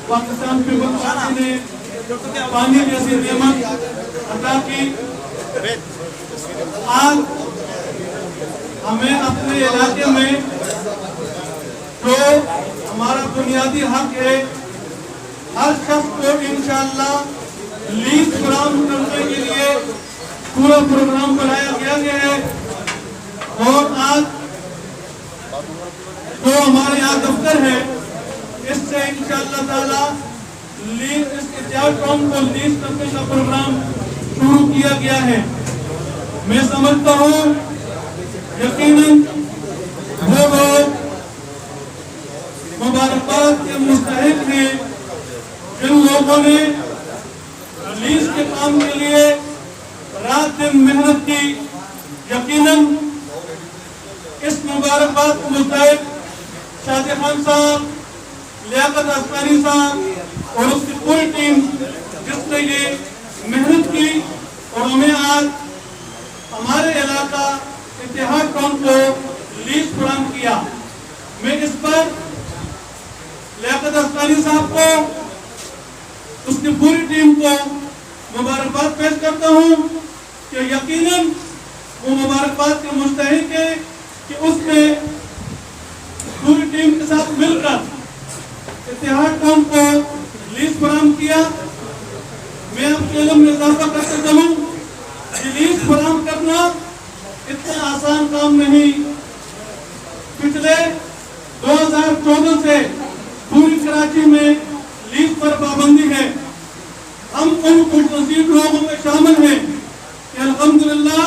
Pakistan peoples party ने पानी जैसी नेमत अता की। आज हमें अपने इलाके में जो हमारा बुनियादी हक है, हर शख्स को इंशाअल्लाह लीज फराहम करने के लिए पूरा प्रोग्राम बनाया गया है। और आज जो हमारे यहाँ दफ्तर है, इससे इंशाअल्लाह ताला इस इत्तेहाद कौम को लीज करने का प्रोग्राम शुरू किया गया है। मैं समझता हूँ यकीनन वो लोग मुबारकबाद के मुस्तहिक हैं जिन लोगों ने लीज के काम के लिए रात दिन मेहनत की। यकीनन इस मुबारकबाद को मुस्तहिक शादी खान साहब, लियाकत अस्कारी साहब और उसकी पूरी टीम जिसने ये मेहनत की और हमें आज हमारे इलाका इत्तेहाद टाउन को लीज फराहम किया। मैं इस पर लियाकत अस्कारी साहब को, उसकी पूरी टीम को मुबारकबाद पेश करता हूँ कि यकीनन वो मुबारकबाद के मुस्तहिक है कि उसने पूरी टीम के साथ मिलकर इत्तेहाद टाउन को लीज फराहम किया। मैं आपके इल्म में इजाफा करते चलूं कि लीज फराहम करना इतना आसान काम नहीं। पिछले 2014 से पूरी कराची में लीज पर पाबंदी है। हम उन खुशनसीब लोगों में शामिल हैं कि अल्हम्दुलिल्लाह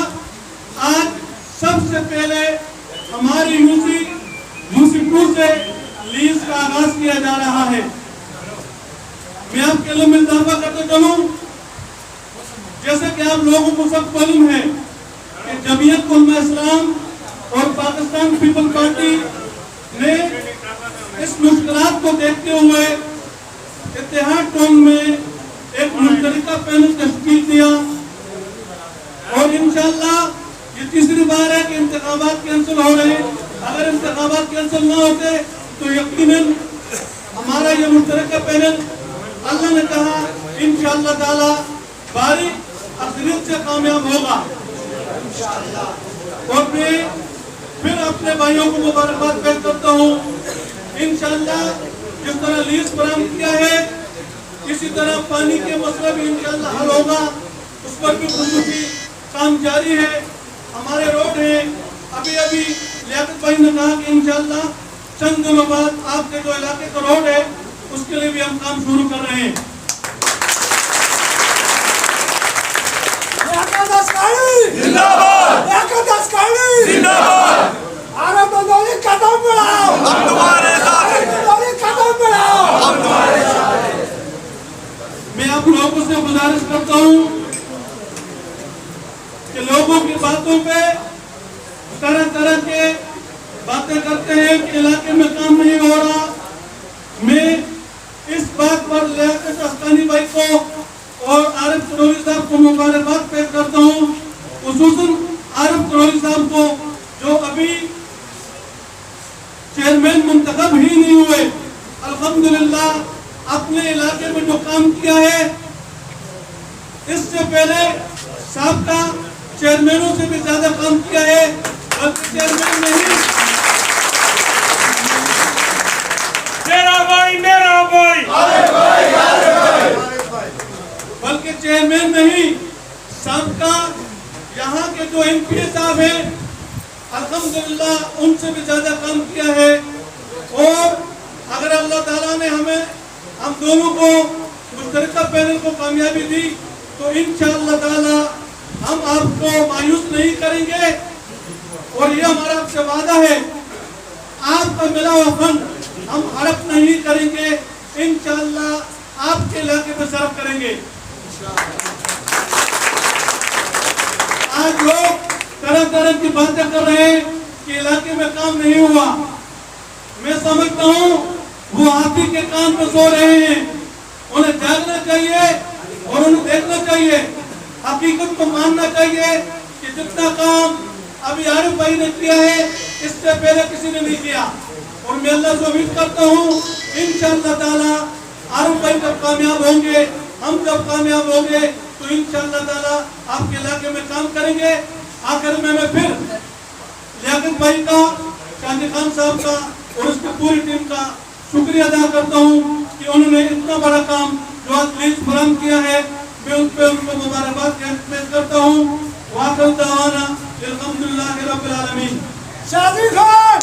आज सबसे पहले हमारी यूसी2 से लीज का आगाज किया जा रहा है। मैं आपके इल्म में इजाफा करते चलूं, जैसे कि आप लोगों को सब मालूम है कि जमीयत उलमा इस्लाम और पाकिस्तान पीपल्स पार्टी ने इस मुश्किलात को देखते हुए इत्तेहाद टाउन में एक मुश्तरका पैनल तश्कील दिया। और इंशाअल्लाह ये तीसरी बार है कि इंतखाबात कैंसिल हो रहे हैं। अगर इंतखाबात कैंसिल ना होते तो यकीनन हमारा ये मुश्तरका पैनल, अल्लाह ने कहा इंशाअल्लाह ताला बारी अक्सरियत से कामयाब होगा। और मैं फिर अपने भाइयों को मुबारकबाद पेश करता हूँ। इंशाअल्लाह जिस तरह लीज फराहम किया है, इसी तरह पानी के मसला भी इंशाअल्लाह हल होगा। उस पर भी खुसूसी काम जारी है। हमारे रोड है, अभी लियाकत भाई ने कहा कि इंशाअल्लाह चंद दिनों बाद आपके जो इलाके का रोड है उसके लिए भी हम काम शुरू कर रहे हैं। कदम बढ़ाओ, हम तुम्हारे साथ हैं। कदम बढ़ाओ, हम तुम्हारे साथ हैं। मैं आप लोगों से गुजारिश करता हूँ कि लोगों की बातों पे तरह तरह के बातें करते हैं कि इलाके में काम नहीं हो रहा। मैं इस बात पर लियाकत अस्कारी भाई को और आरिफ तनोरी साहब को मुबारकबाद पेश करता हूँ, खुसूसन आरिफ तनोरी साहब को जो अभी चेयरमैन मुंतखब ही नहीं हुए। अल्हम्दुलिल्लाह अपने इलाके में जो काम किया है, इससे पहले साबका चेयरमैनों से भी ज्यादा काम किया है। बल्कि चेयरमैन नहीं, मेरा भाई, बल्कि चेयरमैन नहीं, साबका यहाँ के जो एमपी साहब हैं, अल्हम्दुलिल्लाह उनसे भी ज्यादा काम किया है। और अगर अल्लाह ताला ने हम दोनों को मुश्तरका पैनल को कामयाबी दी तो इंशाअल्लाह ताला हम आपको मायूस नहीं करेंगे। और ये हमारा आपसे वादा है, आपका मिला हुआ फंड हम हड़प नहीं करेंगे। इंशाअल्लाह आपके इलाके में सर्व करेंगे। आज लोग तरह तरह की बातें कर रहे हैं कि इलाके में काम नहीं हुआ। मैं समझता हूँ वो हाथी के कान पर सो रहे हैं। उन्हें जागना चाहिए और उन्हें देखना चाहिए, हकीकत को मानना चाहिए कि जितना काम अभी आरिफ भाई ने किया है इससे पहले किसी ने नहीं किया। और मैं अल्लाह से उम्मीद करता हूँ इंशाअल्लाह ताला आरिफ भाई जब कामयाब होंगे, हम जब कामयाब होंगे तो इंशाअल्लाह ताला आपके इलाके में काम करेंगे। आखिर में मैं फिर लियाकत भाई का, शादी खान साहब का और उसकी पूरी टीम का शुक्रिया अदा करता हूँ कि उन्होंने इतना बड़ा काम जो आज लीज फराहम किया है, मैं उन पर उनको मुबारकबाद पेश करता हूँ। वाक़िअ दवाना अल्हम्दुलिल्लाहि रब्बिल आलमीन। शादी खान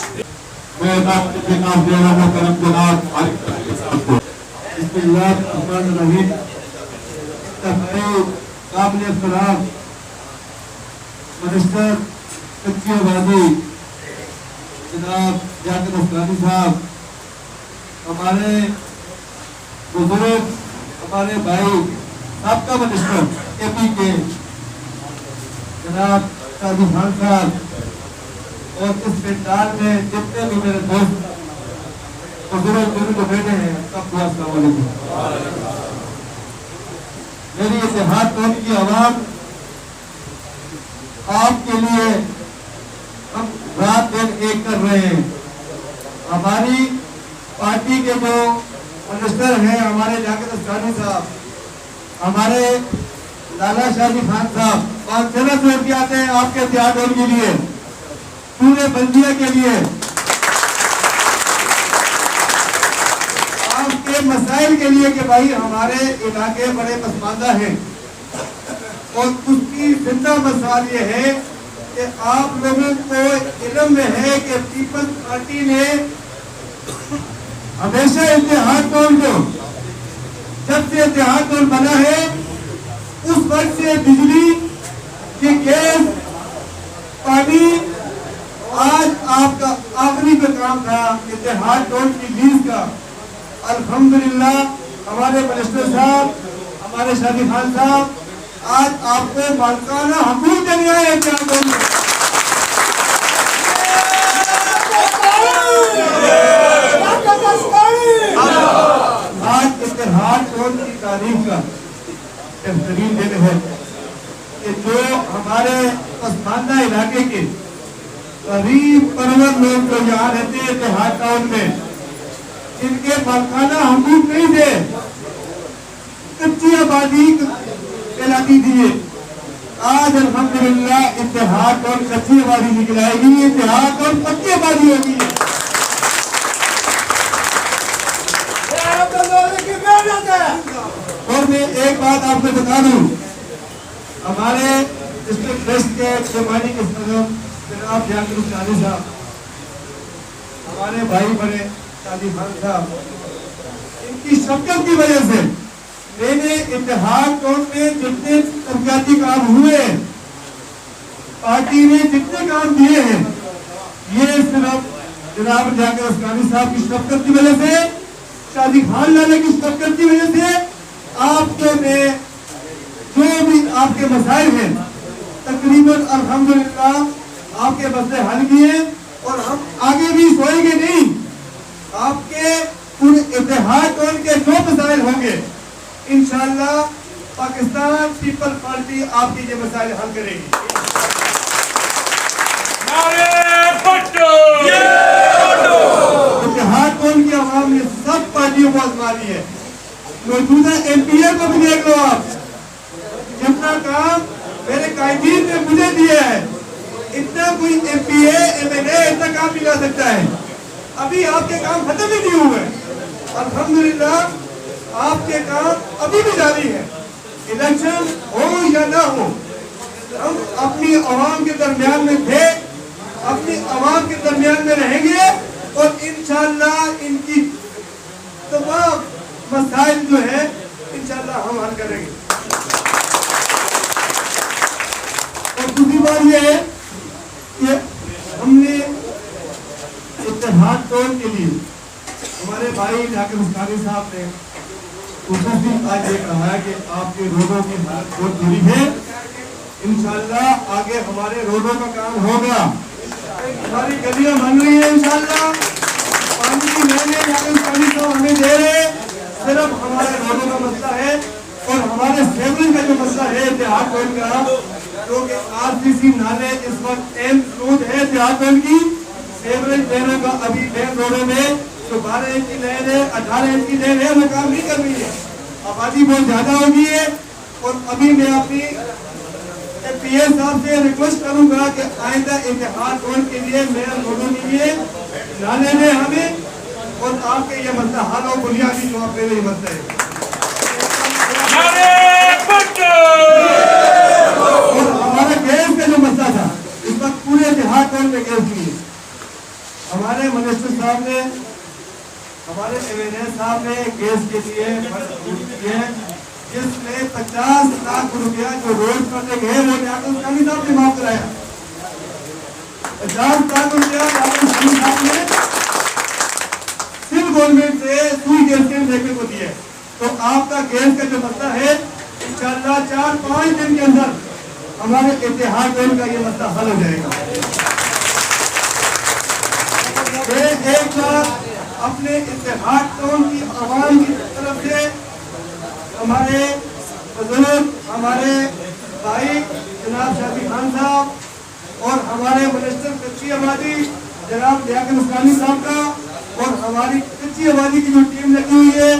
मैं आपके नाम दे रहा हूँ करम जनाब बिस्मिल्लाहिर्रहमानिर्रहीम। काबिल एहतराम मिनिस्टर कच्ची आबादी जनाब लियाकत असरानी साहब, हमारे बुजुर्ग, हमारे भाई साबका मिनिस्टर एपी के जनाब शादी खान साहब, और इस पंडाल में जितने भी मेरे दोस्त बुजुर्ग जो बैठे हैं, सबको अस्सलाम वालेकुम। मेरी इत्तेहाद कौम की आवाम आपके लिए हम रात दिन एक कर रहे हैं। हमारी पार्टी के जो मिनिस्टर हैं, हमारे लियाकत असरानी साहब, हमारे लाला शादी खान साहब 500 रुपये आते हैं आपके इत्तेहाद के लिए, पूरे बल्दिया के लिए, आपके मसाइल के लिए कि भाई हमारे इलाके बड़े पसमानदा हैं। और उसकी जिंदा मिसाल ये है कि आप लोगों को इल्म में है कि पीपल्स पार्टी ने हमेशा इत्तेहाद कौन को, जब से इत्तेहाद कौन बना है उस वक्त से बिजली की, गैस, पानी, आज आपका आखिरी जो काम था इत्तेहाद कौन की लीज का, अल्हम्दुलिल्लाह हमारे मिनिस्टर साहब, हमारे शादी खान साहब आज आपको मालिकाना हकूक देने आए हैं। आज इत्तेहाद कौन की तारीख का बेहतरीन दिन है कि जो हमारे पसमानदा इलाके के गरीब परवर लोग जो यहाँ रहते हैं इत्तेहाद टाउन में, जिनके मालिकाना हकूक नहीं थे, कच्ची आबादी कहलाती थी, आज अल्हम्दुलिल्लाह इत्तेहाद और कच्ची आबादी निकल आएगी, इत्तेहाद और पक्की आबादी होगी। और मैं एक बात आपको बता दूं, हमारे डिस्ट्रिक्ट ट्रस्ट के जमानी के सदर जनाब लियाकत असरानी साहब, हमारे भाई बड़े शादी खान साहब, इनकी शक्ल की वजह से मैंने इत्तेहाद कौन में जितने तरक्याती काम हुए, पार्टी ने जितने काम दिए हैं, ये सिर्फ जनाब लियाकत असरानी साहब की शक्ल की वजह से, शादी खान लाला की शक्ल की वजह से आपके में जो भी आपके मसाइल हैं तकरीबन अल्हम्दुलिल्लाह आपके मसले हल किए, और हम आगे भी सोएंगे नहीं। आपके पूरे इत्तेहाद कौन के जो मसाइल होंगे इंशाअल्लाह पाकिस्तान पीपल पार्टी आपके ये मसाइल हल करेगी। इत्तेहाद कौन की आवाम ने सब पार्टियों को आजमा ली है। मौजूदा एमपीए को भी देख लो आप, जितना काम मेरे कायदीन ने मुझे दिया है, इतना कोई एमपीए एमएलए इतना काम नहीं ला सकता है। अभी आपके काम खत्म ही नहीं हुए, अल्हम्दुलिल्लाह आपके काम अभी भी जारी है। इलेक्शन हो या ना हो, हम अपनी आवाम के दरमियान में थे, अपनी आवाम के दरमियान में रहेंगे, और इंशाअल्लाह इनकी तमाम मसाइल जो है इंशाअल्लाह हम हल करेंगे। और दूसरी बात यह है कि हमने इत्तेहाद तौर के लिए हमारे भाई लियाकत असरानी साहब ने खुसूसी आज ये कहा है कि आपके रोडों की हालत बहुत बुरी है, इंशाअल्लाह आगे हमारे रोडों का काम होगा, हमारी गलियां बन रही है इंशाअल्लाह, पानी की लाइनें लियाकत असरानी साहब हमें दे रहे, सिर्फ हमारे रोडों का मसला है और हमारे सेवरेज का जो मसला है इत्तेहाद कौन का, जो कि आरसीसी नाले इस वक्त एम रोड है इत्तेहाद कौन की, सेवरेज देने का अभी मेन रोडों में जो 12 इंच की नहर है, 18 इंच की नहर है, हमें काम नहीं कर रही है। आबादी बहुत ज्यादा हो गई है। और अभी मैं अपनी पीएस साहब से रिक्वेस्ट करूंगा कि आइंदा इतिहाद रोड के लिए मेयर रोडों के लिए नाले में हमें और आपके ये मसला हल और बुनियादी जो आप मेरे मसला है। और हमारा गैस का जो मसला था, इस वक्त पूरे इतिहाद रोड में गैस नहीं है। हमारे मिनिस्टर साहब ने, हमारे एमएनए साहब ने गैस के लिए फंड दिए, जिसमें 50 लाख रुपया जो रोड पर गए वो डॉक्टर साहब ने माफ कराया। 50 लाख रुपया डॉक्टर साहब ने सिर्फ गवर्नमेंट से सुई गैस के देखने को दिया। तो आपका गैस का जो मसला है, इंशाल्लाह 4-5 दिन के अंदर हमारे इतिहाद रोड का ये मसला हल हो जाएगा। एक बार अपने इतिहाद टाउन की आवाम की तरफ से हमारे बुजुर्ग, हमारे भाई जनाब शाफी खान साहब और हमारे मिनिस्टर कच्ची आबादी जनाब लियाकत अस्लानी साहब का और हमारी कच्ची आबादी की जो टीम लगी हुई है,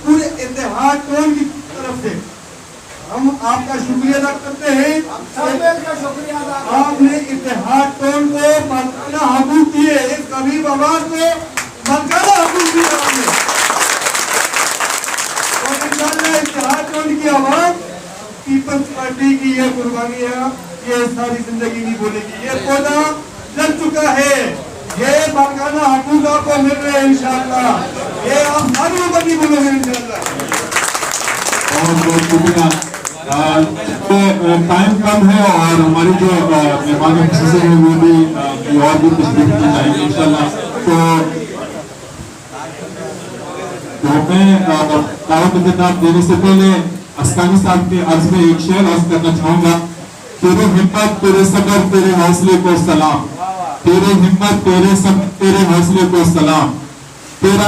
पूरे इतिहाद टाउन की तरफ से हम आपका शुक्रिया अदा करते हैं। आपने इतिहाद टाउन को मलकाना हकूक दिए, इस गरीब आवाज को मलकाना हकूक दिए आपने। और इंशाअल्लाह इतिहाद टाउन की आवाज पीपल्स पार्टी की ये कुर्बानियां ये सारी जिंदगी नहीं भूलेगी। ये पौधा लग चुका है, ये मलकाना हकूक आपको मिल रहे हैं इंशाअल्लाह। ये आप सारी उम्र नहीं भूलोगे इंशाअल्लाह। बहुत बहुत शुक्रिया। टाइम कम है और हमारी जो मेहमान खुशी है वो भी और भी कुछ देखना चाहेंगे इंशाल्लाह। तो मैं दावत खिताब देने से पहले अस्तानी साहब के अर्ज में एक शेर अर्ज करना चाहूंगा। तेरे हिम्मत तेरे सब्र तेरे हौसले को सलाम, तेरे हिम्मत तेरे सब्र तेरे हौसले को सलाम, तेरा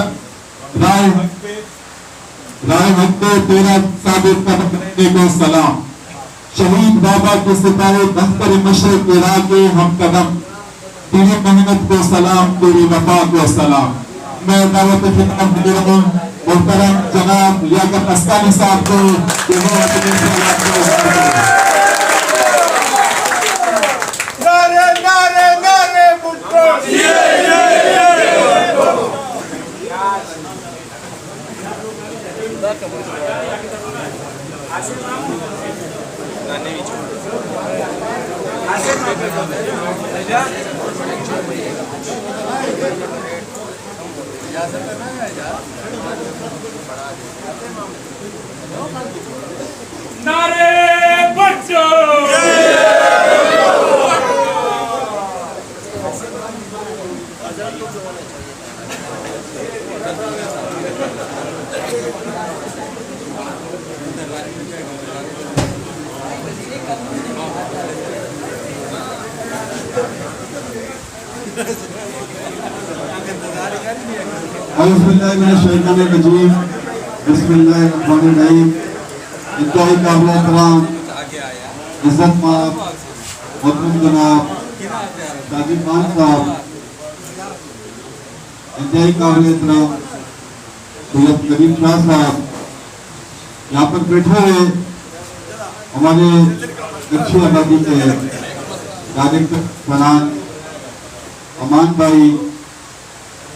राय हक पे तेरा साबित करने को सलाम, शहीद बाबा के सितारे बख्तर मशरक इराक के हम कदम, तेरी मेहनत को सलाम तेरी वफा को सलाम। मैं दावत खिताब दे रहा हूँ मुहतरम जनाब लियाकत अस्तानी साहब को कि वो अपने सलाम को नारे बच्चों बिस्मिल्लाहिर्रहमानिर्रहीम, बिस्मिल्लाहिर्रहमानिर्रहीम। इंतहाई काबिल एहतराम इज्जत माब मोहतरम जनाब शाफी खान साहब, इंतहाई काबिल एहतराम सैयद करीम शाह साहब, यहाँ पर बैठे हुए हमारे अच्छी आबादी के डायरेक्टर फनान अमान भाई,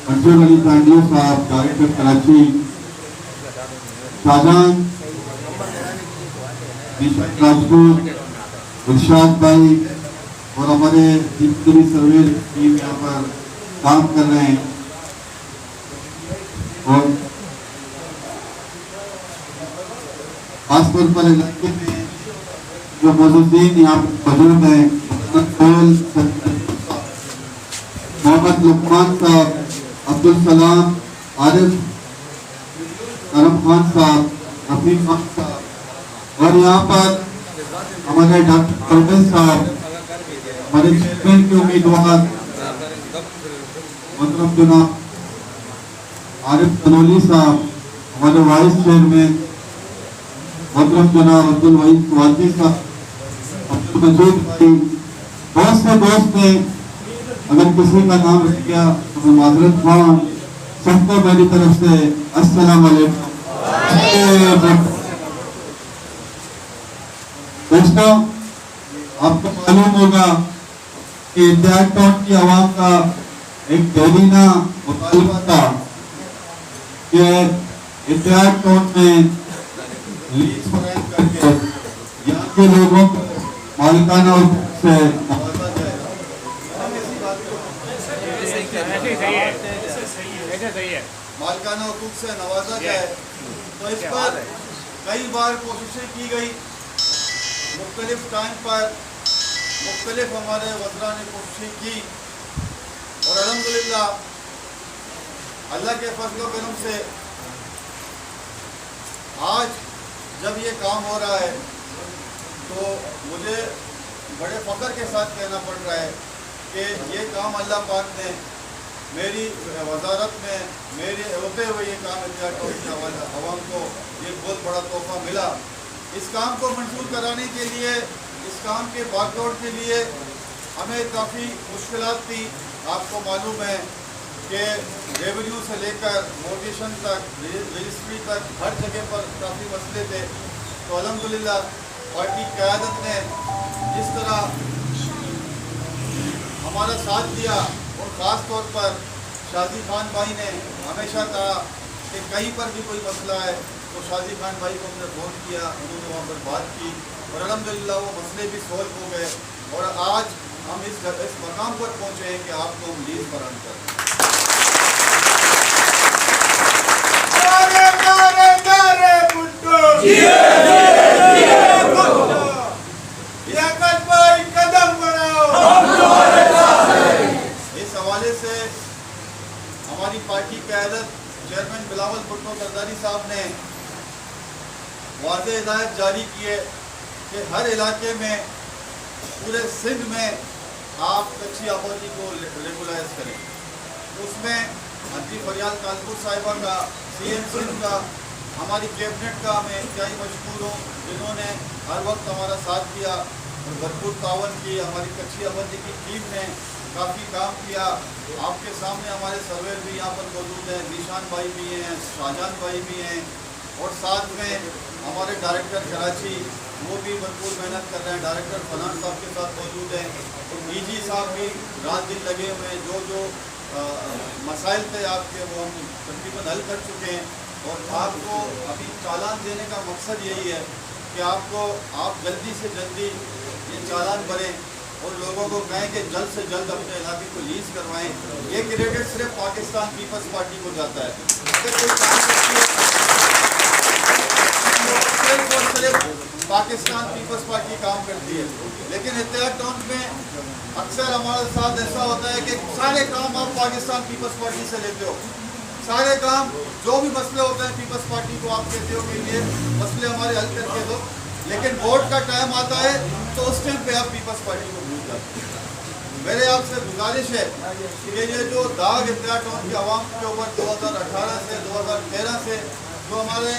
मंसूर अली तांडियो साहब डायरेक्टर कराची, शाहजहां राजपूत, इरशाद भाई और हमारे जितनी सर्वे टीम यहाँ पर काम कर रहे हैं और खासतौर पर इलाके में जो मौजूदीन यहाँ पर मौजूद हैं, मोहम्मद लुकमान साहब, अब्दुल सलाम, आरिफ, करम खान साहब, रफीक खान साहब और यहाँ पर हमारे डॉक्टर परवेज साहब, हमारे चेयरमैन के उम्मीदवार मोहतरम जनाब आरिफ तनोली साहब, हमारे वाइस चेयरमैन मोहतरम जनाब अब्दुल वहीद वाजी साहब, अब्दुल मजीद भाई, बहुत से दोस्त हैं, अगर किसी का नाम रख गया तो मैं माजरत खां, सबको मेरी तरफ से अस्सलाम वालेकुम। दोस्तों, आपको मालूम होगा कि इत्तेहाद टाउन की आवाम का एक देरीना मुतालबा था कि इत्तेहाद टाउन में लीज फराहम करके यहाँ के लोगों को मालिकाना से नवाजा जाए। मालिकाना हुकूक से नवाजा जाए। तो इस पर कई बार कोशिशें की गई, मुख्तलिफ टाइम पर मुख्तलिफ हमारे वज़रा ने कोशिशें की और अल्हम्दुलिल्लाह अल्लाह के फजल करम से आज जब ये काम हो रहा है तो मुझे बड़े फ़ख्र के साथ कहना पड़ रहा है कि ये काम अल्लाह पाक ने मेरी वजारत में मेरे होते हुए ये काम अवाम को ये बहुत बड़ा तोहफा मिला। इस काम को मंजूर कराने के लिए, इस काम के बागडोर के लिए हमें काफ़ी मुश्किलात थी। आपको मालूम है कि रेवेन्यू से लेकर मोटेशन तक, रजिस्ट्री तक हर जगह पर काफ़ी मसले थे। तो अल्हम्दुलिल्लाह पार्टी क़यादत ने जिस तरह हमारा साथ दिया और ख़ास तौर पर शादी खान भाई ने हमेशा कहा कि कहीं पर भी कोई मसला है तो शादी खान भाई को हमने फ़ोन किया, उन्होंने वहाँ पर बात की और अल्हम्दुलिल्लाह वो मसले भी सॉल्व हो गए और आज हम इस मकाम पर पहुँचे हैं कि आपको हम लीज फराहम करें। इस हवाले से हमारी पार्टी क़यादत चेयरमैन बिलावल भुट्टो सरदारी साहब ने वाज़ेह हिदायत जारी की है कि हर इलाके में पूरे सिंध में आप कच्ची आबादी को रेगुलाइज करें। उसमें मंत्री फरियाल कानपुर साहिबा का, CM सिंध का, हमारी कैबिनेट का मैं इंतहाई मशकूर हूँ जिन्होंने हर वक्त हमारा साथ दिया और भरपूर तावन की। हमारी कच्ची आबादी की टीम ने काफ़ी काम किया। आपके सामने हमारे सर्वेयर भी यहाँ पर मौजूद हैं, निशान भाई भी हैं, शाहजहान भाई भी हैं और साथ में हमारे डायरेक्टर कराची वो भी भरपूर मेहनत कर रहे हैं। डायरेक्टर फनान साहब के साथ मौजूद हैं और DG साहब भी रात दिन लगे हुए हैं। जो मसाइल थे आपके वो हम तकरीबन हल कर चुके हैं और आपको अभी चालान देने का मकसद यही है कि आप जल्दी से जल्दी ये चालान भरें और लोगों को कहें कि जल्द से जल्द अपने इलाके को लीज करवाएं। ये क्रेडिट सिर्फ पाकिस्तान पीपल्स पार्टी को जाता है। अगर कोई काम करती है सिर्फ और सिर्फ पाकिस्तान पीपल्स पार्टी काम करती है। लेकिन इत्तेहाद टाउन में अक्सर हमारे साथ ऐसा होता है कि सारे काम आप पाकिस्तान पीपल्स पार्टी से लेते हो। सारे काम जो भी मसले होते हैं पीपल्स पार्टी को आप कहते हो कि ये मसले हमारे हल करके दो, लेकिन वोट का टाइम आता है तो उस टाइम पे आप पीपल्स पार्टी को भूल जाते हैं। मेरे आपसे गुजारिश है कि ये जो दाग इत्तेहाद टाउन की आवाम के ऊपर 2018 से 2013 से जो हमारे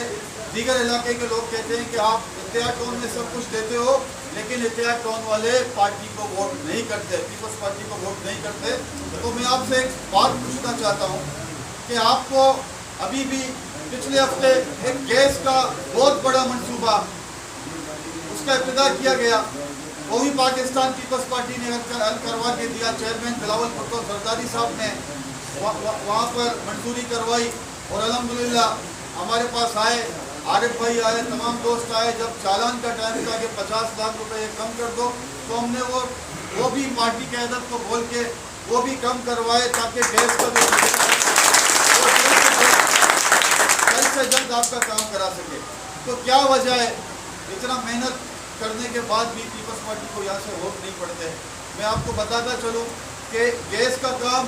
दीगर इलाके के लोग कहते हैं कि आप इत्तेहाद टाउन में सब कुछ देते हो लेकिन इत्तेहाद टाउन वाले पार्टी को वोट नहीं करते, पीपल्स पार्टी को वोट नहीं करते। तो मैं आपसे एक बात पूछना चाहता हूँ कि आपको अभी भी पिछले हफ्ते एक गैस का बहुत बड़ा मंसूबा उसका इब्तिदा किया गया, वो भी पाकिस्तान पीपल्स पार्टी ने हल करवा के दिया। चेयरमैन बिलावल भुट्टो सरदारी साहब ने वहाँ पर मंजूरी करवाई और अल्हम्दुलिल्लाह हमारे पास आए, आरिफ भाई आए, तमाम दोस्त आए। जब चालान का टाइम था कि 50 लाख रुपए कम कर दो तो हमने वो भी पार्टी क़यादत को बोल के वो भी कम करवाए ताकि गैस का जो जल्द से जल्द आपका काम करा सके। तो क्या वजह है इतना मेहनत करने के बाद भी पीपल्स पार्टी को यहाँ से वोट नहीं पड़ते? मैं आपको बताता चलूँ कि गैस का काम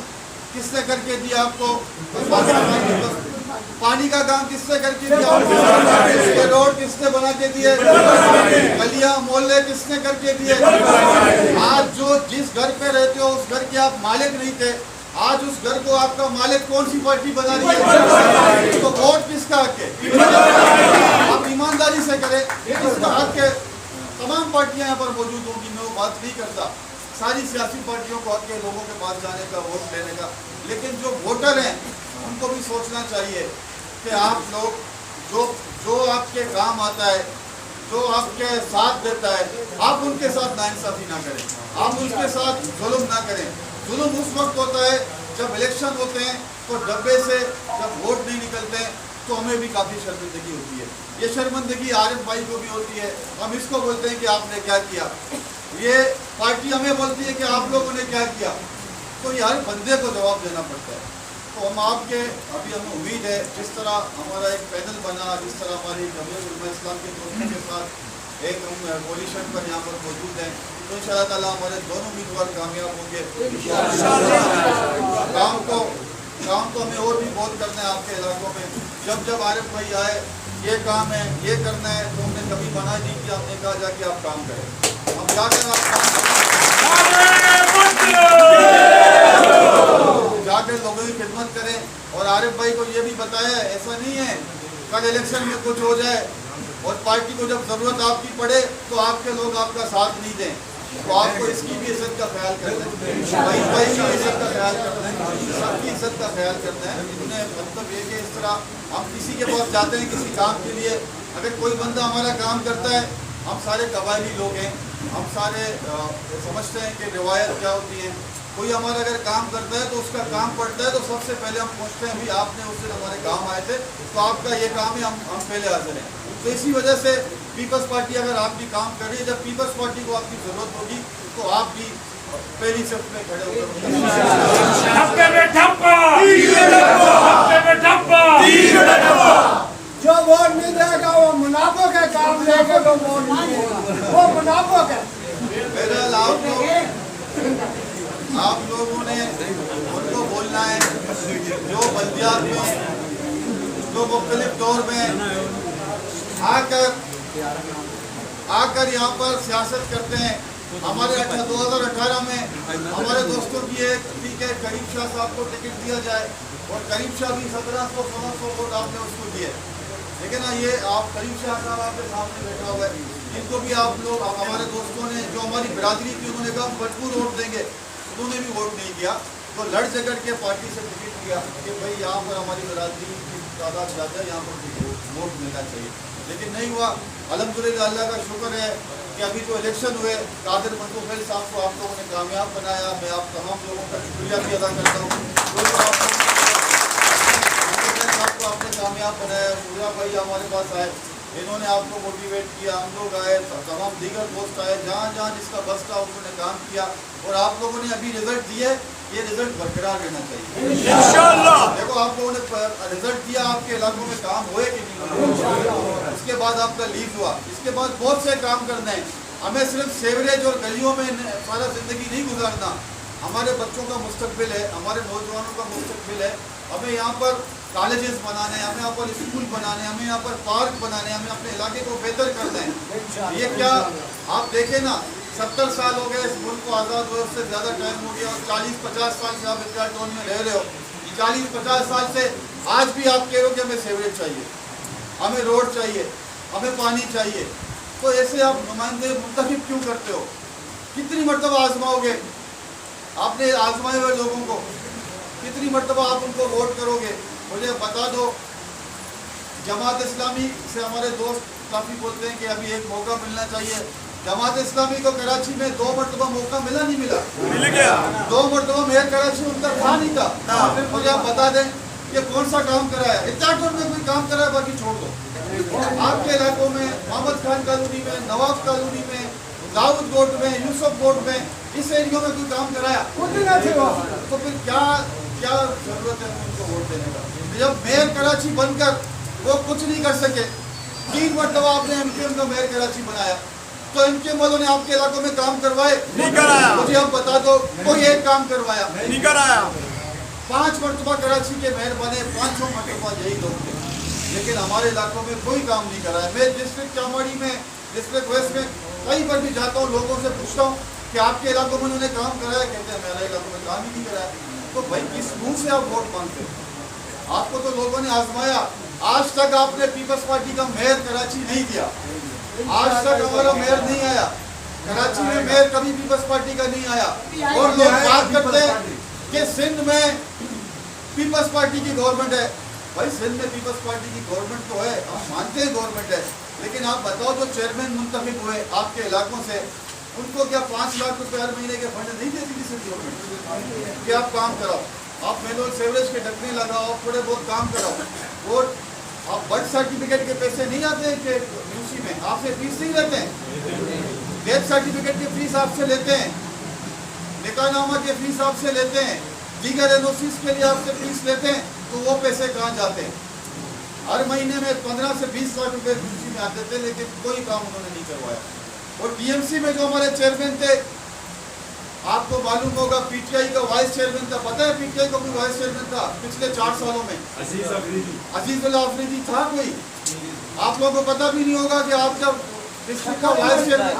किसने करके दिया आपको? पानी का काम किसने करके दिया आपको? ये रोड किसने बना के दिए? गलियां मोहल्ले किसने करके दिए? आज जो जिस घर पे रहते हो उस घर के आप मालिक नहीं थे, आज उस घर को आपका मालिक कौन सी पार्टी बना रही है? तो वोट किसका हक है? आप ईमानदारी से करें। किसका हक है? तमाम पार्टियां यहाँ पर मौजूद होंगी, मैं वो बात नहीं करता। सारी सियासी पार्टियों को हक है लोगों के पास जाने का, वोट लेने का। लेकिन जो वोटर हैं उनको भी सोचना चाहिए कि आप लोग जो आपके काम आता है, जो आपके साथ देता है, आप उनके साथ नाइंसाफी ना करें, आप उनके साथ जुल्म ना करें। जुल्म उस वक्त होता है जब इलेक्शन होते हैं, तो डब्बे से जब वोट नहीं निकलते हैं तो हमें भी काफ़ी शर्मिंदगी होती है। ये शर्मिंदगी आरिफ भाई को भी होती है। हम इसको बोलते हैं कि आपने क्या किया, ये पार्टी हमें बोलती है कि आप लोगों ने क्या किया, तो ये हर बंदे को जवाब देना पड़ता है। तो हम आपके अभी हमें उम्मीद है जिस तरह हमारा एक पैनल बना, जिस तरह हमारी जमीयत उलमा इस्लाम के दोस्तों के साथ एक हम कोलिशन पर यहाँ पर मौजूद हैं, तो इंशाअल्लाह ताला हमारे दोनों उम्मीदवार कामयाब होंगे। काम तो हमें और भी बहुत करना है आपके इलाकों में। जब आरिफ भाई आए, ये काम है, ये करना है, तो हमने कभी मना नहीं किया, हमने कहा जाके आप काम करें। हम जाकर आप काम जाकर लोगों की खिदमत करें। और आरिफ भाई को ये भी बताया, ऐसा नहीं है कल इलेक्शन में कुछ हो जाए और पार्टी को जब जरूरत आपकी पड़े तो आपके लोग आपका साथ नहीं दें, तो आपको इसकी भी इज्जत का ख्याल करना है, भाई की इज्जत का ख्याल करना है, सबकी इज्जत का ख्याल करना है। इन्होंने मतलब ये कि इस तरह हम किसी के पास जाते हैं किसी काम के लिए, अगर कोई बंदा हमारा काम करता है, हम सारे कबायली लोग हैं, हम सारे समझते हैं कि रिवायत क्या होती है। कोई हमारा अगर काम करता है तो उसका काम पड़ता है तो सबसे पहले हम पूछते हैं भाई आपने उस दिन हमारे काम आए थे तो आपका ये काम है, हम पहले हाजिर हैं। तो इसी वजह से पीपल्स पार्टी अगर आप भी काम कर रही है, जब पीपल्स पार्टी को आपकी जरूरत होगी तो आप भी पहली सफ में खड़े होकर जो वोट नहीं देगा वो मुनाफे के काम लेके तो वोट नहीं देगा, वो मुनाफे के। आप लोगों ने उनको बोलना है जो बल्दियात में जो मुख्तलिफ दौर में आकर यहाँ पर सियासत करते हैं। हमारे 2018 में हमारे दोस्तों की एक ठीक है, करीम शाह साहब को टिकट दिया जाए और करीम शाह भी 1700-1600 वोट आपने उसको दिए, लेकिन ये आप करीम शाह साहब आपके सामने बैठा हुआ है, इनको भी आप लोग हमारे दोस्तों ने जो हमारी बिरादरी थी उन्होंने कहा भरपूर वोट देंगे, उन्होंने भी वोट नहीं किया, तो लड़ झगड़ के पार्टी से टिकट दिया कि भाई यहाँ पर हमारी बिरादरी की तादाद ज़्यादा है, यहाँ पर वोट मिलना चाहिए, लेकिन नहीं हुआ। अल्हम्दुलिल्लाह अल्लाह का शुक्र है कि अभी जो इलेक्शन हुए कादिर मंसूर साहब को आप लोगों ने कामयाब बनाया। मैं आप तमाम लोगों का शुक्रिया भी अदा करता हूँ आपको आपने कामयाब बनाया। सूर्या भाई हमारे पास आए, इन्होंने आपको मोटिवेट किया, हम लोग आए, तमाम दीगर दोस्त आए, जहाँ जहाँ जिसका बस था उन्होंने काम किया और आप लोगों ने अभी रिजल्ट दिए, ये रिजल्ट बरकरार रहना चाहिए इंशाअल्लाह। देखो आप लोगों ने रिजल्ट दिया, आपके इलाकों में काम हुए कि नहीं हुए, उसके बाद आपका लीव हुआ, इसके बाद बहुत से काम करने हैं। हमें सिर्फ सेवरेज और गलियों में सारा जिंदगी नहीं गुजारना, हमारे बच्चों का मुस्तकबिल है, हमारे नौजवानों का मुस्तकबिल है। हमें यहाँ पर कॉलेजेस बनाने, हमें यहाँ पर स्कूल बनाने, हमें यहाँ पर पार्क बनाने, हमें अपने इलाके को बेहतर करना है। ये क्या आप देखें ना, 70 साल हो गए इस मुल्क को आज़ाद हुए, उससे ज़्यादा टाइम हो गया और 40-50 साल से आप इंतजार टाउन में रह रहे हो। 40-50 साल से आज भी आप कह रहे हो कि हमें सेवरेज चाहिए, हमें रोड चाहिए, हमें पानी चाहिए, तो ऐसे आप नुमाइंदे मुंतखब क्यों करते हो? कितनी मरतबा आजमाओगे? आपने आजमाए हुए लोगों को कितनी मरतबा आप उनको वोट करोगे? मुझे बता दो। जमात इस्लामी से हमारे दोस्त काफ़ी बोलते हैं कि अभी एक मौका मिलना चाहिए। जमात इस्लामी को कराची में 2 मरतबा मौका मिला, नहीं मिला? मिल गया। 2 मरतबा मेयर कराची उनका था नहीं था। फिर मुझे आप बता दें कि कौन सा काम कराया? इत्तेहाद में कोई काम कराया, बाकी छोड़ दो। आपके इलाकों में मोहम्मद खान कॉलोनी में, नवाब कॉलोनी में, दाऊद गोट में, यूसुफ गोट में, इस एरिया में कोई काम कराया? तो फिर क्या जरूरत है उनको वोट देने का? जब मेयर कराची बनकर वो कुछ नहीं कर सके, 3 मरतबा आपने एमकेएम का मेयर कराची बनाया, तो एमकेएम वालों ने आपके इलाकों में काम करवाए? नहीं कराया। मुझे आप बता दो, कोई एक काम करवाया? नहीं कराया। 5 मरतबा कराची के मेयर बने, 500 मरतबा यही लोग थे, लेकिन हमारे इलाकों में कोई काम नहीं कराया। मैं डिस्ट्रिक्ट चामाड़ी में, डिस्ट्रिक्ट वेस्ट में कहीं पर भी जाता हूँ, लोगों से पूछता हूँ कि आपके इलाकों में उन्होंने काम कराया? कहते हैं मेरे इलाकों में काम ही नहीं कराया। तो भाई किस मुंह से आप वोट मांगते हो? आपको तो लोगों ने आजमाया। आज तक आपने पीपल्स पार्टी का मेयर कराची नहीं दिया, आज तक हमारा मेयर नहीं आया कराची में, मेयर कभी पीपल्स पार्टी का नहीं आया। और लोग बात करते हैं कि सिंध में पीपल्स पार्टी की गवर्नमेंट है। भाई सिंध में पीपल्स पार्टी की गवर्नमेंट तो है, हम मानते हैं गवर्नमेंट है, लेकिन आप बताओ जो चेयरमैन मुंतखब हुए आपके इलाकों से, उनको क्या 5 लाख रुपए हर महीने के फंड नहीं देती सिंध गवर्नमेंट कि आप काम कराओ, आप मैनुअल सेवरेज के ढकने लगाओ, थोड़े बहुत काम कराओ। और आप बर्थ सर्टिफिकेट के पैसे नहीं आते हैं कि यूसी में आपसे फीस नहीं लेते हैं, डेथ सर्टिफिकेट की फीस आपसे लेते हैं, निकाहनामा की फीस आपसे लेते हैं, दीगर एनओसीज के लिए आपसे फीस लेते हैं, तो वो पैसे कहाँ जाते हैं? हर महीने में 15 से 20 लाख रुपए यूसी में आते थे, लेकिन कोई काम उन्होंने नहीं करवाया। और टीएमसी में जो हमारे चेयरमैन थे, आपको मालूम होगा पीटीआई का वाइस चेयरमैन था, पता है पीटीआई का कोई वाइस चेयरमैन था पिछले 4 सालों में? अजीजुल्लाह अफरीदी था कोई? आप लोगों को पता भी नहीं होगा कि आप जब डिस्ट्रिक्ट का वाइस चेयरमैन,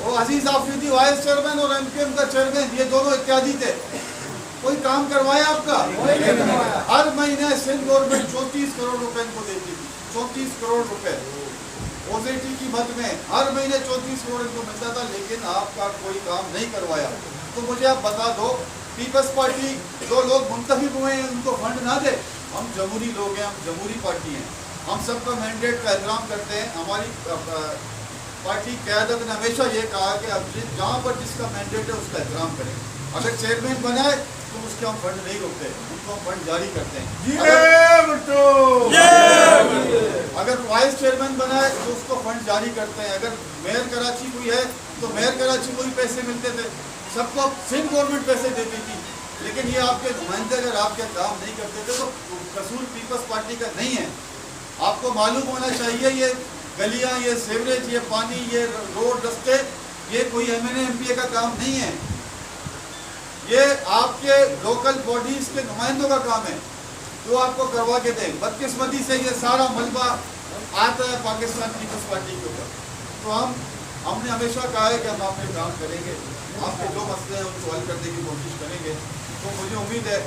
वो अजीज आफरीदी वाइस चेयरमैन और एमपीएम का चेयरमैन, ये दोनों इत्यादि थे, कोई काम करवाया आपका? हर महीने सिंध गवर्नमेंट 34 करोड़ रुपए इनको देती थी, 34 करोड़ रुपए ओजेटी की मद में हर महीने 34 करोड़ इनको मिलता था, लेकिन आपका कोई काम नहीं करवाया। तो मुझे आप बता दो, पीपल्स पार्टी जो लोग मुंतखब हुए हैं उनको फंड ना दे? हम जमहूरी लोग हैं, हम जमहूरी पार्टी हैं, हम सबका मैंडेट का एहतराम करते हैं। हमारी पार्टी क़यादत ने हमेशा ये कहा कि अब जहाँ पर जिसका मैंडेट है उसका एहतराम करें। अगर चेयरमैन बनाए तो उसके हम फंड नहीं रोकते, उनको हम फंड जारी करते हैं। अगर वाइस चेयरमैन बनाए तो उसको फंड जारी करते हैं। अगर मेयर कराची कोई है तो मेयर कराची को ही पैसे मिलते थे, सबको सिंध गवर्नमेंट पैसे देती थी, लेकिन ये आपके नुमाइंदे अगर आपके काम नहीं करते थे तो कसूर पीपल्स पार्टी का नहीं है। आपको मालूम होना चाहिए ये गलियां, ये सेवरेज, ये पानी, ये रोड रस्ते, ये कोई एमएनए एमपीए का काम नहीं है, ये आपके लोकल बॉडीज के नुमाइंदों का काम है जो आपको करवा के दें। बदकिस्मती से ये सारा मलबा आता है पाकिस्तान पीपल्स पार्टी के ऊपर। तो हमने हमेशा कहा है कि हम आपके काम करेंगे, आपके जो मसले हैं उनको हल करने की कोशिश करेंगे। तो मुझे उम्मीद है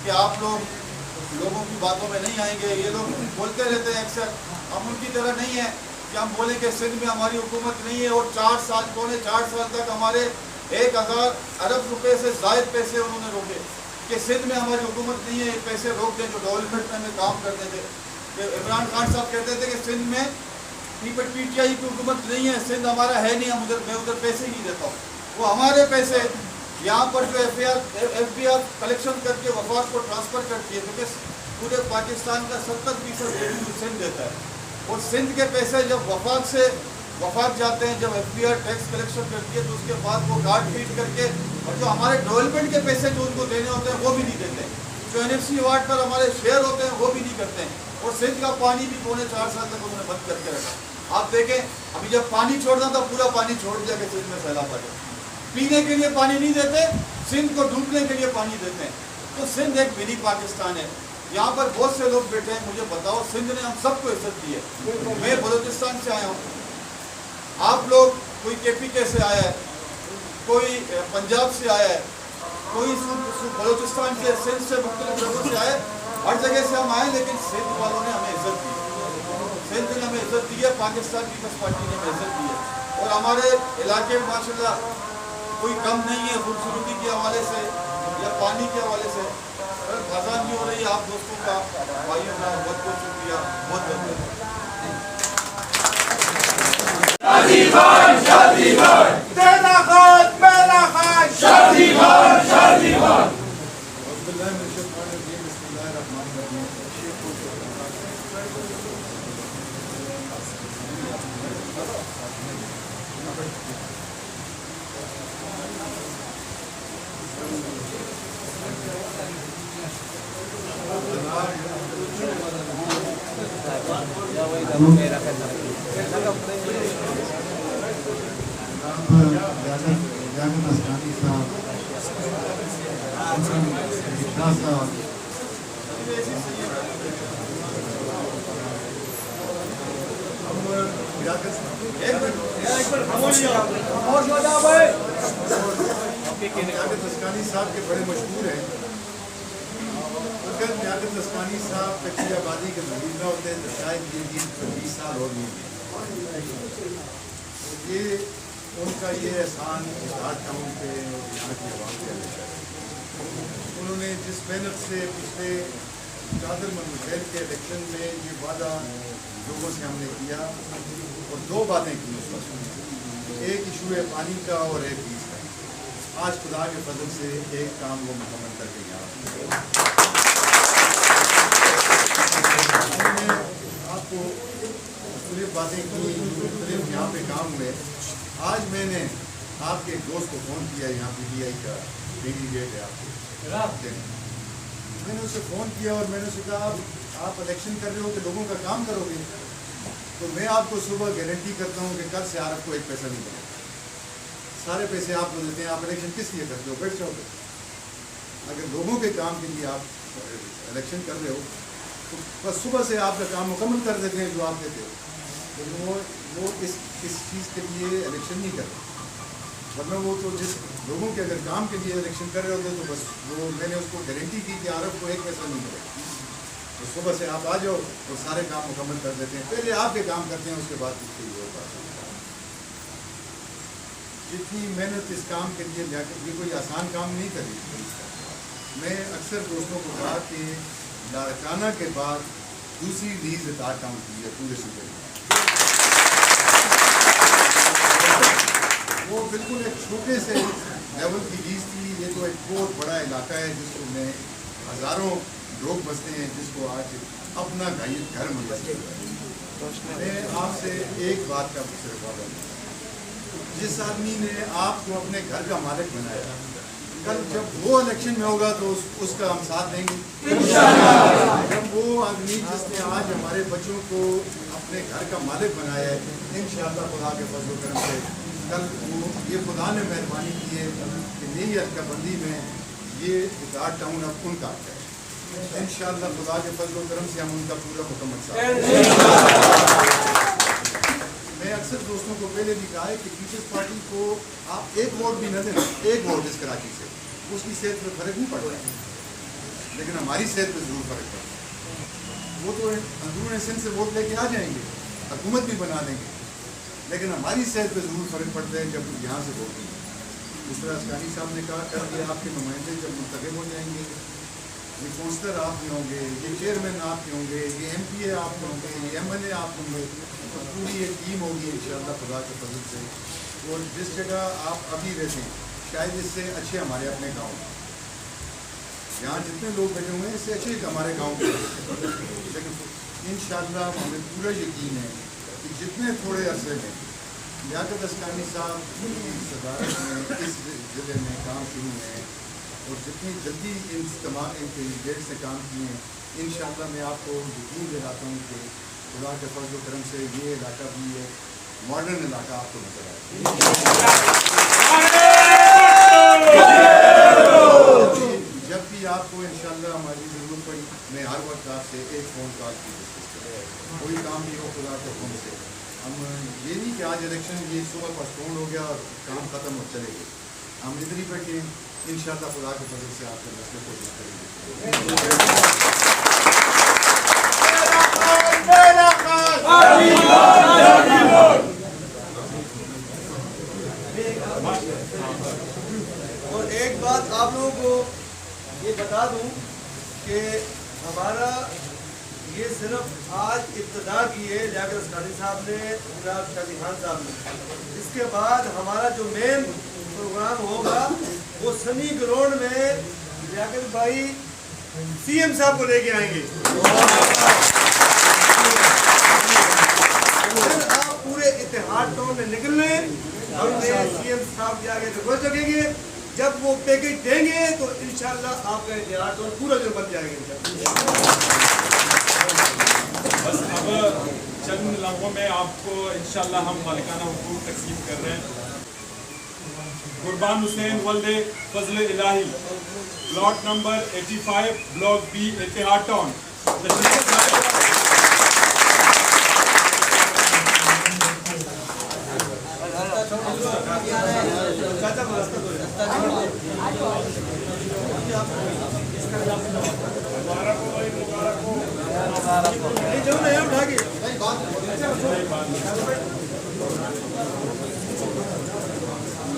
कि आप लोगों की बातों में नहीं आएंगे। ये लोग बोलते रहते हैं अक्सर, हम उनकी तरह नहीं है कि हम बोलें कि सिंध में हमारी हुकूमत नहीं है और 4 साल तक हमारे 1000 अरब रुपए से ज़ायद पैसे उन्होंने रोके कि सिंध में हमारी हुकूमत नहीं है, ये पैसे रोक दें जो डेवलपमेंट में हमें काम करते थे। कि इमरान खान साहब कहते थे कि सिंध में पीटीआई की हुकूमत नहीं है, सिंध हमारा है नहीं, मैं उधर पैसे ही नहीं देता हूँ। वो हमारे पैसे यहाँ पर जो एफबीआर कलेक्शन करके वफाक को ट्रांसफ़र करती है, क्योंकि पूरे पाकिस्तान का 70% रेवेन्यू सिंध देता है। और सिंध के पैसे जब वफाक जाते हैं, जब एफबीआर टैक्स कलेक्शन करती है, तो उसके बाद वो कार्ड फीड करके और जो हमारे डेवलपमेंट के पैसे जो उनको देने होते हैं वो भी नहीं देते। जो एनएफसी अवार्ड पर हमारे शेयर होते हैं वो भी नहीं करते हैं। और सिंध का पानी भी 4.5 साल तक उन्होंने बंद करके रखा। आप देखें, अभी जब पानी छोड़ना था पूरा पानी छोड़ दिया कि सिंध में फैला पड़े। पीने के लिए पानी नहीं देते, सिंध को डूबने के लिए पानी देते हैं। तो सिंध एक मिनी पाकिस्तान है। यहाँ पर बहुत से लोग बैठे हैं, मुझे बताओ, सिंध ने हम सबको इज्जत दी है। मैं बलूचिस्तान से आया हूँ, आप लोग कोई केपीके से आया है, कोई पंजाब से आया है, कोई बलूचिस्तान से, सिंध से, मुख्तलिफ जगहों से आए, हर जगह से हम आए, लेकिन सिंध वालों ने हमें इज्जत दी है। सिंध ने हमें इज्जत दी है, पाकिस्तान पीपल्स पार्टी ने हमें इज्जत दी है। और हमारे इलाके में माशाल्लाह कोई कम नहीं है खूबसूरती के हवाले से या पानी के हवाले से। खजान भी हो रही है। आप दोस्तों का, भाइयों का बहुत बहुत शुक्रिया, बहुत बहुत तस्कानी साहब के बड़े मशहूर हैं। अगर क़यादत तस्कानी साहब कच्ची आबादी के मरीज होते हैं तो शायद ये 20 साल और नहीं। ये उनका ये एहसान था उन पे, यहाँ की आवाम पे। उन्होंने जिस मेहनत से पिछले चादर मंगल के इलेक्शन में ये वादा लोगों से हमने किया और दो बातें की उस वक्त, एक इशू है पानी का और एक फीस का। आज खुदा के फजल से एक काम वो मुकम्मल करके यहाँ हमने आपको मुख्तलिफ बातें की, मुख्तलिफ यहाँ पे काम हुए। आज मैंने आपके एक दोस्त को फ़ोन किया, यहाँ PTI का डेलीगेट है आपके, मैंने उसे फ़ोन किया और मैंने उसे कहा आप इलेक्शन कर रहे हो कि लोगों का काम करोगे, तो मैं आपको सुबह गारंटी करता हूँ कि कल से आरफ को एक पैसा नहीं मिलेगा। सारे पैसे आपको देते हैं, आप इलेक्शन किस लिए करते हो? बैठ जाओगे। अगर लोगों के काम के लिए आप इलेक्शन कर रहे हो तो बस सुबह से आपका काम मुकम्मल कर देते हैं जो आप देते हो, लेकिन वो इस चीज़ के लिए इलेक्शन नहीं करते। वरना वो तो जिस लोगों के अगर काम के लिए इलेक्शन कर रहे होते तो बस वो मैंने उसको गारंटी की कि आरफ को एक पैसा नहीं मिलेगा। तो सुबह से आप आ जाओ और सारे काम मुकम्मल कर देते हैं, पहले आपके काम करते हैं, उसके बाद किसके लिए होगा। जितनी मेहनत इस काम के लिए ये कोई आसान काम नहीं करी। मैं अक्सर दोस्तों को कहा कि लाड़काना के बाद दूसरी लीज इतार काम की है पूरे सूबे में। वो बिल्कुल एक छोटे से लेवल की लीज थी, ये तो एक बहुत बड़ा इलाका है जिसमें हज़ारों लोग बसते हैं, जिसको आज अपना घर मिल सकता है। मैं आपसे एक बात का सिर्फ वादा, जिस आदमी ने आपको अपने घर का मालिक बनाया, कल जब वो इलेक्शन में होगा तो उसका हम साथ देंगे। जब वो आदमी जिसने आज हमारे बच्चों को अपने घर का मालिक बनाया है, इंशाअल्लाह खुदा के फजल करम से कल वो ये खुदा ने मेहरबानी की है कि नई हल्काबंदी में ये इदार टाउन अब उनका है। इंशाअल्लाह खुदा के फजल करम से हम उनका पूरा मुकम्मल साथ। मैं अक्सर दोस्तों को पहले भी कहा है कि पीपल्स पार्टी को आप एक वोट भी न दें, एक वोट इस कराची से, उसकी सेहत पर फर्क नहीं पड़ रहा है, लेकिन हमारी सेहत पर जरूर फर्क पड़ता है। वो तो अंदरून सिंध से वोट लेके आ जाएंगे, हुकूमत भी बना देंगे, लेकिन हमारी सेहत पर जरूर फर्क पड़ता है जब यहाँ से वोट देंगे। जिस तरह असकानी साहब ने कहा कर दिया, आपके नुमाइंदे जब मुंतखब हो जाएंगे, ये काउंसलर आप में होंगे, ये चेयरमैन आप में होंगे, ये MPA आप में होंगे, ये MLA आप में होंगे, तो पूरी एक टीम होगी इंशाअल्लाह खुदा के फजल से। और जिस जगह आप अभी रहते हैं शायद इससे अच्छे हमारे अपने गाँव, यहाँ जितने लोग बैठे हुए हैं इससे अच्छे हमारे गाँव के, लेकिन इंशाअल्लाह हमें पूरा यकीन है कि जितने थोड़े अरसे में लियाकत अस्कानी साहब की सदारत में इस ज़िले में काम शुरू है और जितनी जल्दी इन तमाम कैंडिडेट से काम किए हैं, इंशाअल्लाह मैं आपको यकीन दिलाता हूँ कि खुदा के फजल व करम से ये इलाका भी एक मॉडर्न इलाका आपको नजर आएगा। जब भी आपको इंशाअल्लाह हमारी ज़रूरत पड़ी, मैं हर वक्त आपसे एक फ़ोन कॉल की कोशिश करूँ, कोई काम भी हो खुदा के फ़ोन से। हम ये नहीं कि आज इलेक्शन ये सुबह पोस्टपोन हो गया और काम ख़त्म हो चले गए, हम इधर ही बैठे इंशाअल्लाह खुदा के फजल से आपके मसले कोशिश करेंगे। और एक बात आप लोगों को ये बता दूं कि हमारा ये सिर्फ आज इब्तिदा की है लियाकत अस्कानी साहब ने, जनाब शादी खान साहब ने। इसके बाद हमारा जो मेन प्रोग्राम होगा वो सनी ग्राउंड में लियाकत भाई CM साहब को लेके आएंगे। फिर आप पूरे इत्तेहाद टाउन में निकल रहे और CM साहब के आगे रिक्वेस्ट रखेंगे, जब वो पैकेज देंगे तो इंशाल्लाह आपका इत्तेहाद टाउन पूरा जो बन जाएगा। बस अब चंद लम्हों में आपको इंशाल्लाह हम मालिकाना हुकूक तकसीम कर रहे हैं। कुर्बान हुसैन वल्दे Fazal Ilahi, plot number 85, block B, Ittehad town.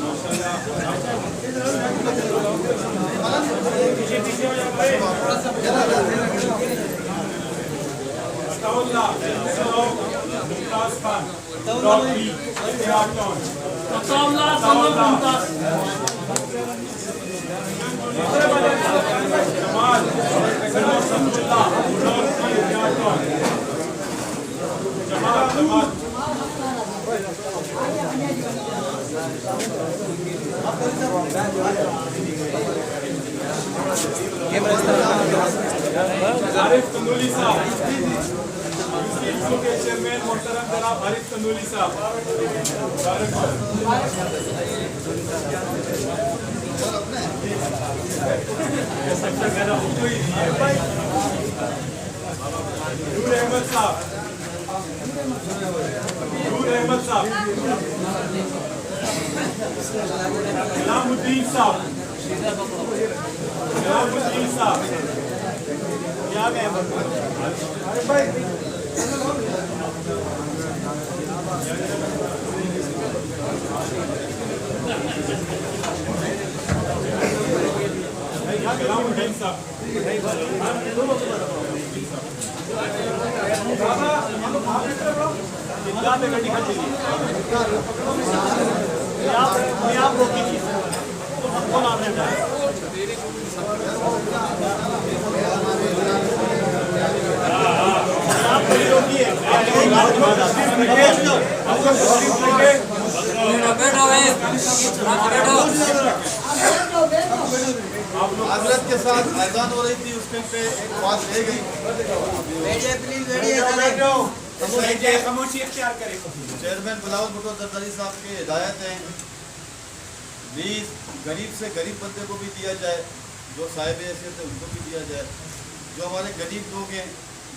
माशाल्लाह Ataullah Mumtaz Khan block B Itihad town Jamal Samiullah block B Itihad town Jamal Arif Tanduli साहब के चेयरमैन मोहतरम जनाब आरिफ तंदुली साहब नूर अहमद साहब गुलामुद्दीन साहब क्या गए गुलामुद्दीन साहब आप रोकी थी कौन आपने हजरत के साथ अजान हो रही थी, उसके पे एक बात रह गई। चेयरमैन बिलावल भुट्टो जरदारी साहब की हिदायत है, प्लीज गरीब से गरीब बंदे को भी दिया जाए, जो साहिब हैसियत है उनको भी दिया जाए। जो हमारे गरीब लोग हैं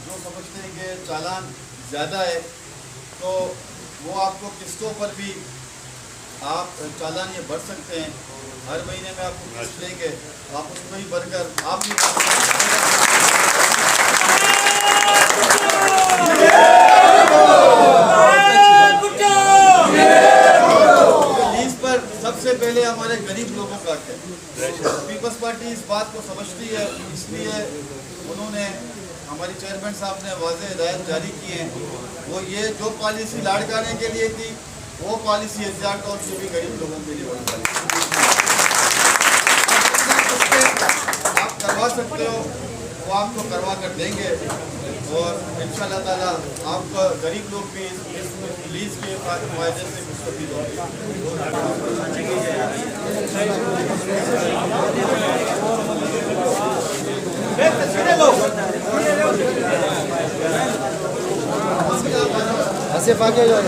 जो समझते हैं कि चालान ज़्यादा है, तो वो आपको किस्तों पर भी आप चालान ये भर सकते हैं। हर महीने में आपको किस्त देंगे, आप उसमें ही भरकर आप भी लीज पर सबसे पहले हमारे गरीब लोगों का है। पीपल्स पार्टी इस बात को समझती है, इसलिए उन्होंने हमारी चेयरमैन साहब ने वाज़ेह हिदायत जारी की है। वो ये जो पॉलिसी लाड़काने के लिए थी, वो पॉलिसी एहतियात और जो भी गरीब लोगों के लिए बनी आप करवा सकते हो, वो आपको करवा कर देंगे और इंशाअल्लाह ताला आपका गरीब लोग भी इस लीज के फायदे से मुस्तफीद होंगे। आसिफ आगे जाओ।